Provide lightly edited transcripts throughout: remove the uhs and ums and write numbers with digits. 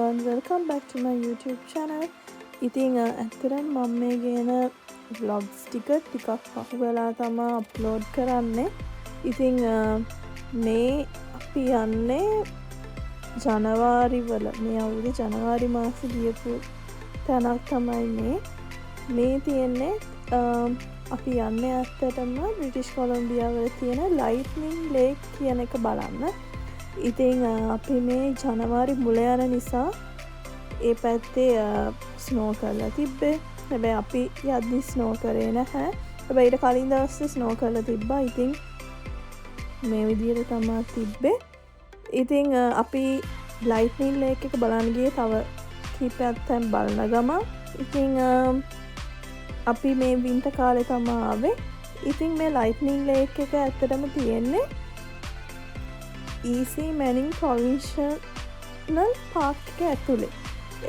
everyone, welcome back to my YouTube channel. ඉතින් ඇත්තටම මම මේ ගේන vlogs ටිකක් පහුවෙලා තමයි අප්ලෝඩ් කරන්නේ. ඉතින් මේ අපි යන්නේ ජනවාරි වල මේ අවුරුදු ජනවාරි මාසේ ගියපු තැනක් තමයි මේ තියෙන්නේ. අපි යන්නේ ඇත්තටම බ්‍රිටිෂ් කොලම්බියා වල තියෙන ලයිට්නින් ලේක් කියන එක බලන්න. ඉතින් අපි මේ ජනවාරි මුල යන නිසා ඒ පැත්තේ ස්නෝ කරලා තිබ්බේ. හැබැයි අපි යද්දි ස්නෝ කරේ නැහැ. හැබැයි ඊට කලින් දවසේ ස්නෝ කරලා තිබ්බා. ඉතින් මේ විදිහට තමයි තිබ්බේ. ඉතින් අපි ලයිට්නින් ලේක් එක බලන්න ගියේ තව කීපයක් තැන් බලන ගම. ඉතින් අපි මේ වින්ටර් කාලේ තමයි ආවේ. ඉතින් මේ ලයිට්නින් ලේක් එක ඇත්තටම තියෙන්නේ EC Manning Provincial Park එක ඇතුලේ.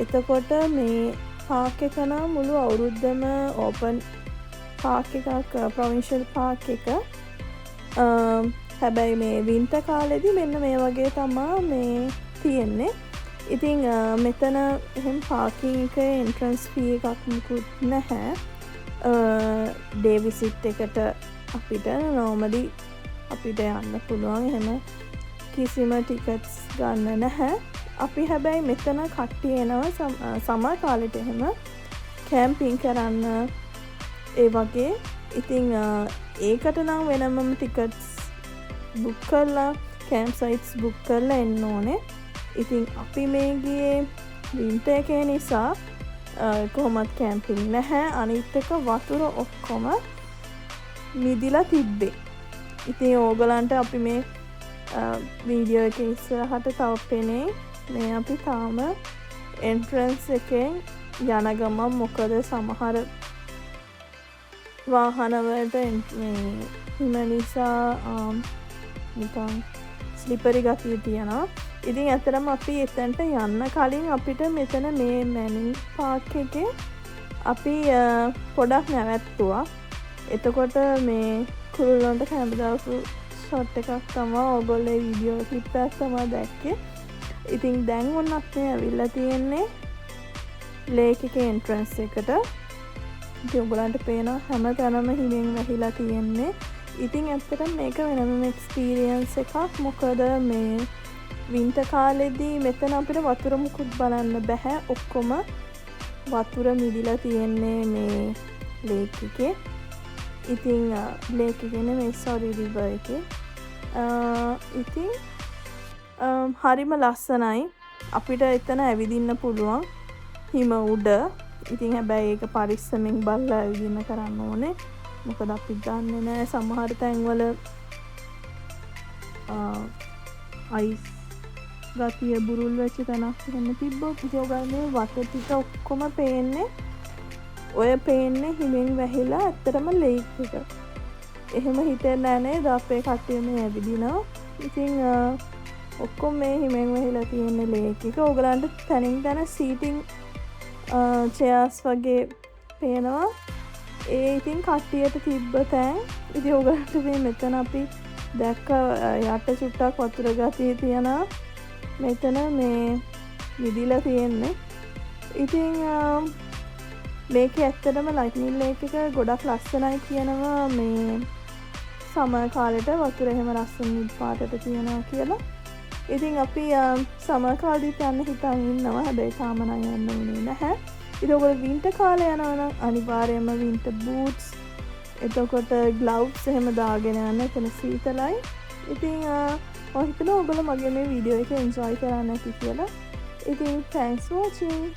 එතකොට මේ පාක් එක නම් මුළු අවුරුද්දම ඕපන් පාක් එකක්, ප්‍රොවින්ෂල් පාක් එක. හැබැයි මේ වින්ටර් කාලෙදි මෙන්න මේ වගේ තමයි මේ තියෙන්නේ. ඉතින් මෙතන එහෙම පාකින් එකේ එන්ට්‍රන්ස් ෆී එකක් මුකුත් නැහැ. ඩේ විසිට් එකට අපිට නෝමලි අපිට යන්න පුළුවන්. එහෙම කිසිම ටිකට්ස් ගන්න නැහැ. අපි හැබැයි මෙතන කට්ටිය එනවා සමර් කාලෙට එහෙම කැම්පින් කරන්න ඒ වගේ. ඉතින් ඒකට නම් වෙනමම ටිකට්ස් බුක් කරලා කැම්ප් සයිට්ස් බුක් කරලා එන්න ඕනේ. ඉතින් අපි මේ ගියේ වින්ටර් එකේ නිසා කොහොමත් කැම්පින් නැහැ. අනිත් එක වතුර ඔක්කොම මිදිලා තිබ්බේ. ඉතින් ඕගලන්ට අපි මේ වීඩියෝ එක ඉස්සරහට තව පෙනේ. මේ අපි තාම එන්ට්‍රන්ස් එකෙන් යන ගමන් මොකද සමහර වාහනවලට හිම නිසා නිකන් ස්ලිපරි ගතිය තියෙනවා. ඉතින් ඇත්තටම අපි එතනට යන්න කලින් අපිට මෙතන මේ මැනින් පාක් එකේ අපි පොඩක් නැවැත්තුවා. එතකොට මේ කුරුල්ලන්ට කැමදාපු ෂොට් එකක් තමයි ඔයගොල්ලෝ වීඩියෝ ක්ලිප් එකක් තමයි දැක්කේ. ඉතින් දැන් ඔන්න අපි ඇවිල්ලා තියෙන්නේ ලේක් එකේ එන්ට්‍රන්ස් එකට. ඉතින් ඔයගලන්ට පේනවා හැම තැනම හිමින් වැහිලා තියෙන්නේ. ඉතින් ඇත්තටම මේක වෙනම එක්ස්පීරියන්ස් එකක්. මොකද මේ වින්ටර් කාලෙදී මෙතන අපිට වතුර මුකුත් බලන්න බෑ. ඔක්කොම වතුර මිදිලා තියෙන්නේ මේ ලේක් එකේ. ඉතින් ලේක් එකේ නෙමෙයි සෝරි රිවර් එකේ. ඉතින් හරිම ලස්සනයි. අපිට එතන ඇවිදින්න පුළුවන් හිම උඩ. ඉතින් හැබැයි ඒක පරිස්සමෙන් බලලා ඇවිදින්න කරන්න ඕනේ. මොකද අපි දන්නේ නැහැ සමහර තැන්වල අයිස් ගතිය බුරුල් වෙච්ච තැනක් එහෙම තිබ්බොත් ඉතින් වතුර ටික ඔක්කොම පේන්නේ ඔය පේන්නේ හිමෙන් වැහිලා ඇත්තටම ලේක් එක. එහෙම හිතෙන්නේ නැහැ නේද අපේ කට්ටිය මේ ඇවිදිනවා. ඉතින් ඔක්කොම මේ හිමෙන් වැහිලා තියෙන ලේක් එක. ඕගලන්ට තනින් තන සීටින් චෙයර්ස් වගේ පේනවා. ඒ ඉතින් කට්ටියට තිබ්බ තැන්. ඉතින් ඕගලන්ට මේ මෙතන අපි දැක්ක යට චුට්ටක් වතුර ගතිය තියෙනවා. මෙතන මේ මිදිලා තියෙන්නේ. ඉතින් මේක ඇත්තටම ලයිට්නින් ලේක් එක ගොඩක් ලස්සනයි කියනවා. මේ සමර් කාලෙට වතුර එහෙම ලස්සන නිල් පාටට තියෙනවා කියලා. ඉතින් අපි සමර් කාලෙදිත් යන්න හිතන් ඉන්නවා. හැබැයි තාම නම් යන්න උනේ නැහැ. ඉතින් ඔයගොල්ලෝ වින්ටර් කාලේ යනවා නම් අනිවාර්යයෙන්ම වින්ටර් බූට්ස්, එතකොට ග්ලව්ස් එහෙම දාගෙන යන්න. එතන සීතලයි. ඉතින් මම හිතනවා ඔයගොල්ලෝ මගේ මේ වීඩියෝ එක එන්ජොයි කරන්න ඇති කියලා. ඉතින් thanks for watching.